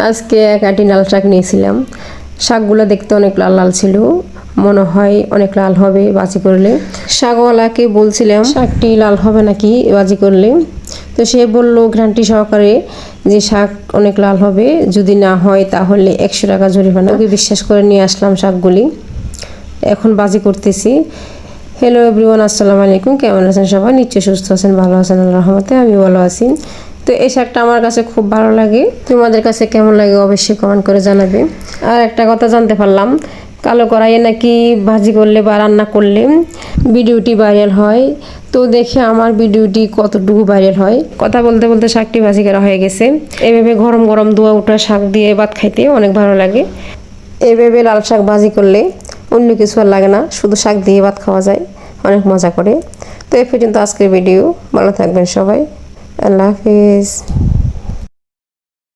আজকে এক আটি লাল শাক নিয়েছিলাম। শাকগুলো দেখতে অনেক লাল লাল ছিল, মনে হয় অনেক লাল হবে ভাজি করলে। শাকওয়ালাকে বলছিলাম শাকটি লাল হবে নাকি ভাজি করলে, তো সে বলল গ্যারান্টি সহকারে যে শাক অনেক লাল হবে, যদি না হয় তাহলে 100 টাকা জরিমানা। ওকে বিশ্বাস করে নিয়ে আসলাম শাকগুলি, এখন ভাজি করতেছি। হ্যালো এভরিওয়ান, আসসালামু আলাইকুম। কেমন আছেন সবাই? নিশ্চয়ই সুস্থ আছেন, ভালো আছেন, আল্লাহর রহমতে আমি ভালো আছি। তো এই শাকটা আমার কাছে খুব ভালো লাগে, তোমাদের কাছে কেমন লাগে অবশ্যই কমেন্ট করে জানাবে। আর একটা কথা জানতে পারলাম, কালো কড়াইয়ে নাকি ভাজি করলে বা রান্না করলে ভিডিওটি ভাইরাল হয়। তো দেখে আমার ভিডিওটি কতটুকু ভাইরাল হয়। কথা বলতে বলতে শাকটি ভাজি করা হয়ে গেছে। এভাবে গরম গরম ধোয়া ওঠা শাক দিয়ে ভাত খাইতে অনেক ভালো লাগে। এভাবে লাল শাক ভাজি করলে অন্য কিছু আর লাগে না, শুধু শাক দিয়ে ভাত খাওয়া যায়, অনেক মজা করে। তো এই পর্যন্ত আজকের ভিডিও। ভালো থাকবেন সবাই, আল্লাহ হাফিজ।